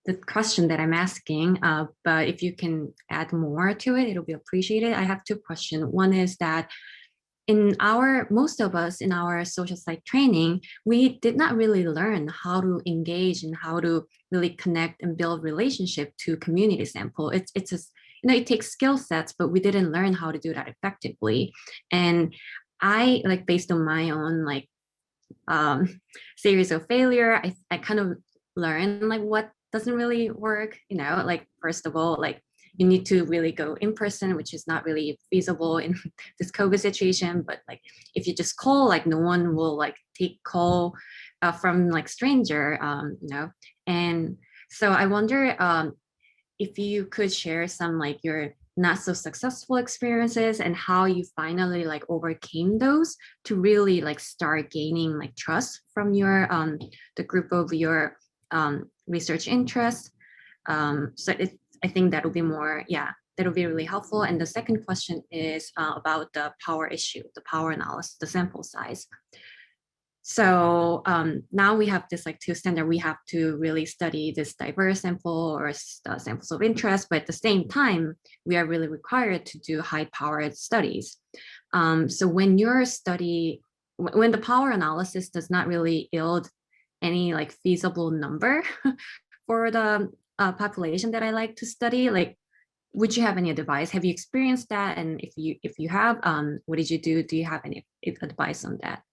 the question that I'm asking, but if you can add more to it, it'll be appreciated. I have two questions. One is that most of us in our social psych training, we did not really learn how to engage and how to really connect and build relationship to community sample. It's just, it takes skill sets, but we didn't learn how to do that effectively. And I, like, based on my own series of failure, I kind of learned like what doesn't really work, like, first of all, like, you need to really go in person, which is not really feasible in this COVID situation. But like, if you just call, like, no one will like take call from like stranger, And so I wonder if you could share some like your not so successful experiences and how you finally like overcame those to really like start gaining like trust from your the group of your research interests. I think that'll be more, that'll be really helpful. And the second question is about the power issue, the power analysis, the sample size. So now we have this like two standard. We have to really study this diverse sample or samples of interest, but at the same time, we are really required to do high-powered studies. So when when the power analysis does not really yield any like feasible number for the population that I like to study, like, would you have any advice? Have you experienced that? And if you have, what did you do? Do you have any advice on that?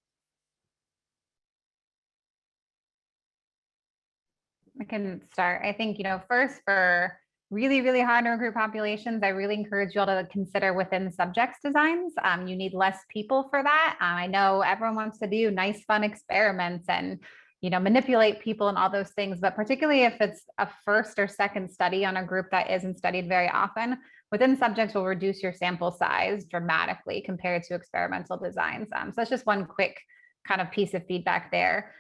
I can start. I think, first, for really, really high honor group populations, I really encourage you all to consider within subjects designs. You need less people for that. I know everyone wants to do nice, fun experiments and manipulate people and all those things, but particularly if it's a first or second study on a group that isn't studied very often, within subjects will reduce your sample size dramatically compared to experimental designs. So that's just one quick kind of piece of feedback there.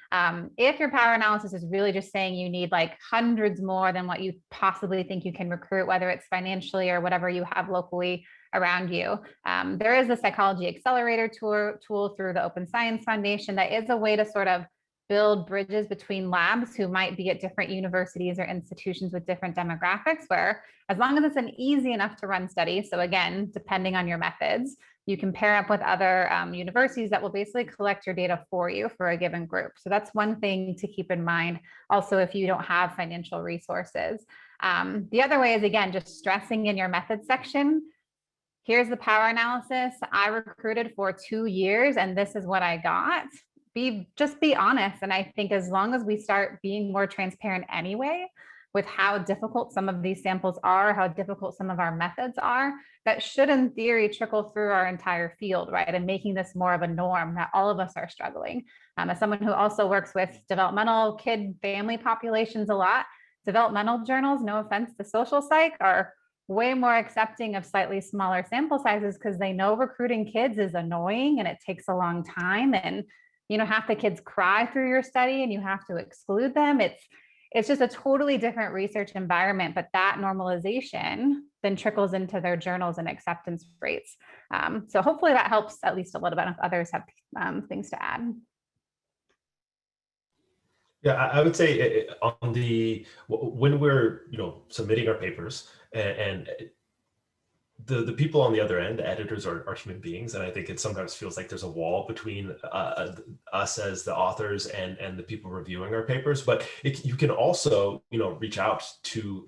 If your power analysis is really just saying you need like hundreds more than what you possibly think you can recruit, whether it's financially or whatever you have locally around you, there is a psychology accelerator tool through the Open Science Foundation that is a way to sort of build bridges between labs who might be at different universities or institutions with different demographics, where as long as it's an easy enough to run study, so again, depending on your methods, you can pair up with other universities that will basically collect your data for you for a given group. So that's one thing to keep in mind. Also, if you don't have financial resources. The other way is, again, just stressing in your methods section. Here's the power analysis. I recruited for 2 years and this is what I got. Just be honest. And I think as long as we start being more transparent anyway with how difficult some of these samples are, how difficult some of our methods are, that should in theory trickle through our entire field, right? And making this more of a norm that all of us are struggling. As someone who also works with developmental kid family populations a lot, developmental journals, no offense to social psych, are way more accepting of slightly smaller sample sizes because they know recruiting kids is annoying and it takes a long time, and half the kids cry through your study and you have to exclude them. It's just a totally different research environment, but that normalization then trickles into their journals and acceptance rates. So hopefully that helps at least a little bit if others have things to add. Yeah, I would say when we're submitting our papers and the people on the other end, the editors, are human beings, and I think it sometimes feels like there's a wall between us as the authors and the people reviewing our papers. But you can also reach out to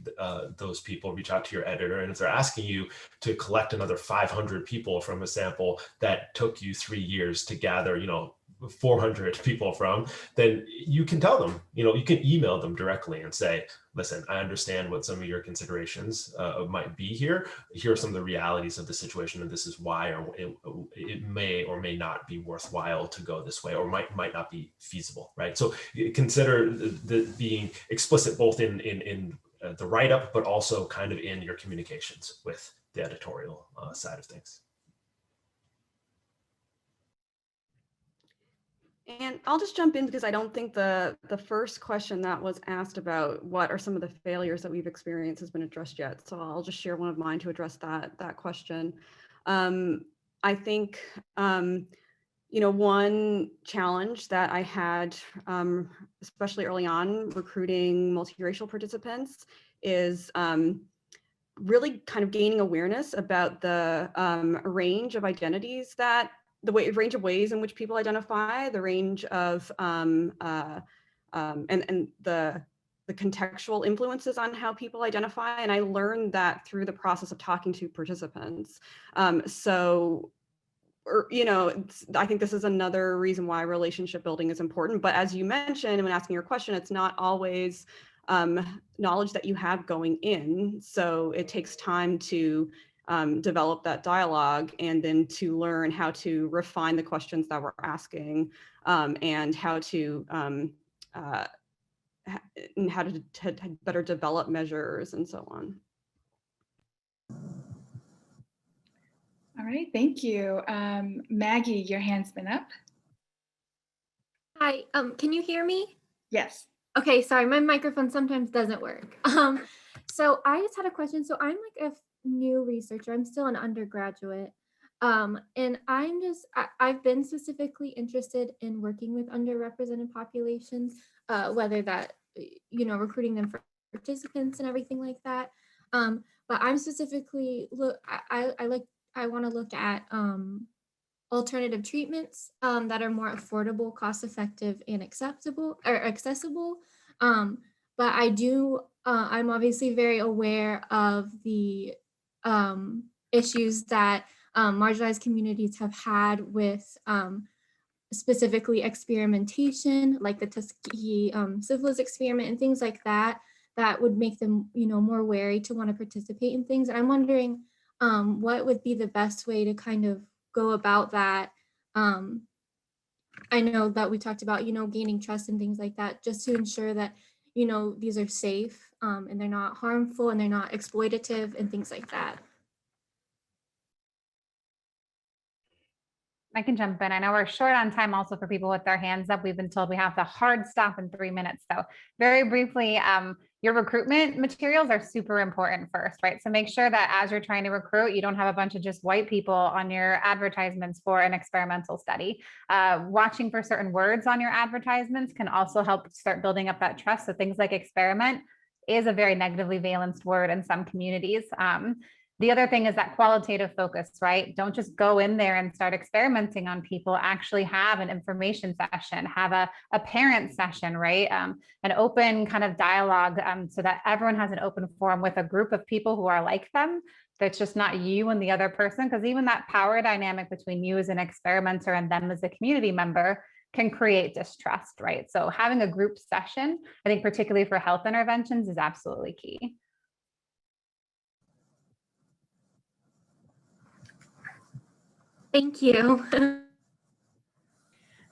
those people, reach out to your editor, and if they're asking you to collect another 500 people from a sample that took you 3 years to gather 400 people from, then you can tell them, you can email them directly and say, listen, I understand what some of your considerations might be here. Here are some of the realities of the situation, and this is why, or it may or may not be worthwhile to go this way, or might not be feasible, right? So consider being explicit both in the write-up, but also kind of in your communications with the editorial side of things. And I'll just jump in because I don't think the first question that was asked about what are some of the failures that we've experienced has been addressed yet. So I'll just share one of mine to address that question. I think, one challenge that I had, especially early on recruiting multiracial participants, is really kind of gaining awareness about the range of identities that range of ways in which people identify, the range of and the contextual influences on how people identify. And I learned that through the process of talking to participants. I think this is another reason why relationship building is important. But as you mentioned when asking your question, it's not always knowledge that you have going in. So it takes time to develop that dialogue, and then to learn how to refine the questions that we're asking, and how to better develop measures and so on. All right, thank you. Maggie, your hand's been up. Hi, can you hear me? Yes. Okay, sorry, my microphone sometimes doesn't work. So I just had a question. So I'm like a new researcher. I'm still an undergraduate. And I've been specifically interested in working with underrepresented populations, whether that, recruiting them for participants and everything like that. But I'm specifically, I want to look at alternative treatments that are more affordable, cost effective, and accessible. But I'm obviously very aware of the issues that marginalized communities have had with specifically experimentation, like the Tuskegee syphilis experiment and things like that, that would make them, more wary to want to participate in things. And I'm wondering what would be the best way to kind of go about that. I know that we talked about, gaining trust and things like that, just to ensure that, these are safe and they're not harmful and they're not exploitative and things like that. I can jump in. I know we're short on time also for people with their hands up. We've been told we have to hard stop in 3 minutes. So very briefly, your recruitment materials are super important first, right? So make sure that as you're trying to recruit, you don't have a bunch of just white people on your advertisements for an experimental study. Watching for certain words on your advertisements can also help start building up that trust. So things like experiment is a very negatively valenced word in some communities. The other thing is that qualitative focus, right? Don't just go in there and start experimenting on people. Actually have an information session, have a parent session, right? An open kind of dialogue so that everyone has an open forum with a group of people who are like them. That's just not you and the other person, because even that power dynamic between you as an experimenter and them as a community member can create distrust, right? So having a group session, I think particularly for health interventions, is absolutely key. Thank you.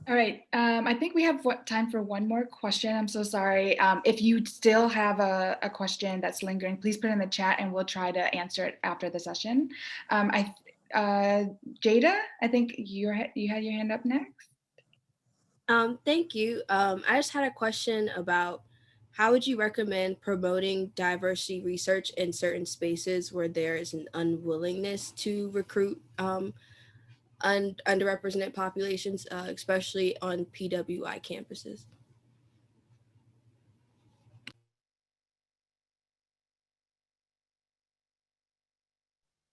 All right, I think we have time for one more question. I'm so sorry. If you still have a question that's lingering, please put it in the chat and we'll try to answer it after the session. Jada, I think you had your hand up next. Thank you. I just had a question about how would you recommend promoting diversity research in certain spaces where there is an unwillingness to recruit underrepresented populations, especially on PWI campuses?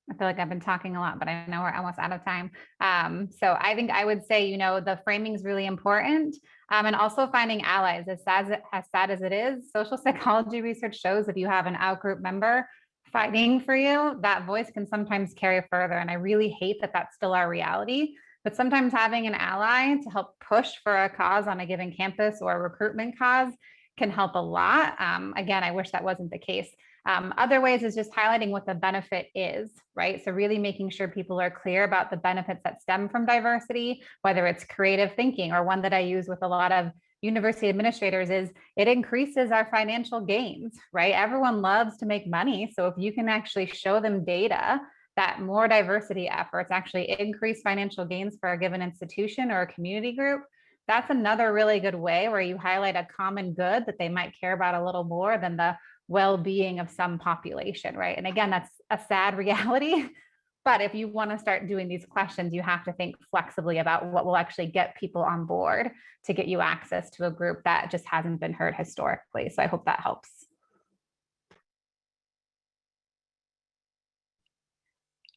I feel like I've been talking a lot, but I know we're almost out of time. So I think I would say, the framing is really important. And also finding allies. As sad as it is, social psychology research shows if you have an outgroup member fighting for you, that voice can sometimes carry further. And I really hate that that's still our reality. But sometimes having an ally to help push for a cause on a given campus or a recruitment cause can help a lot. Again, I wish that wasn't the case. Other ways is just highlighting what the benefit is, right? So really making sure people are clear about the benefits that stem from diversity, whether it's creative thinking, or one that I use with a lot of university administrators is it increases our financial gains, right? Everyone loves to make money. So if you can actually show them data that more diversity efforts actually increase financial gains for a given institution or a community group, that's another really good way where you highlight a common good that they might care about a little more than the well-being of some population, right? And again, that's a sad reality, But if you want to start doing these questions, you have to think flexibly about what will actually get people on board to get you access to a group that just hasn't been heard historically. So I hope that helps.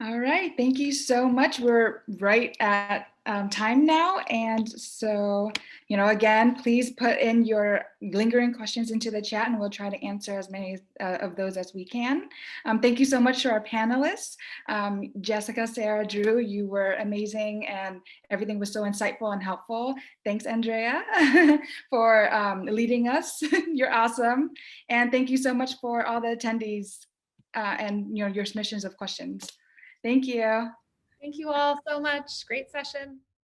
All right, thank you so much. We're right at time now. And so, again, please put in your lingering questions into the chat and we'll try to answer as many of those as we can. Thank you so much to our panelists. Jessica, Sarah, Drew, you were amazing and everything was so insightful and helpful. Thanks, Andrea, for leading us. You're awesome. And thank you so much for all the attendees and your submissions of questions. Thank you. Thank you all so much. Great session.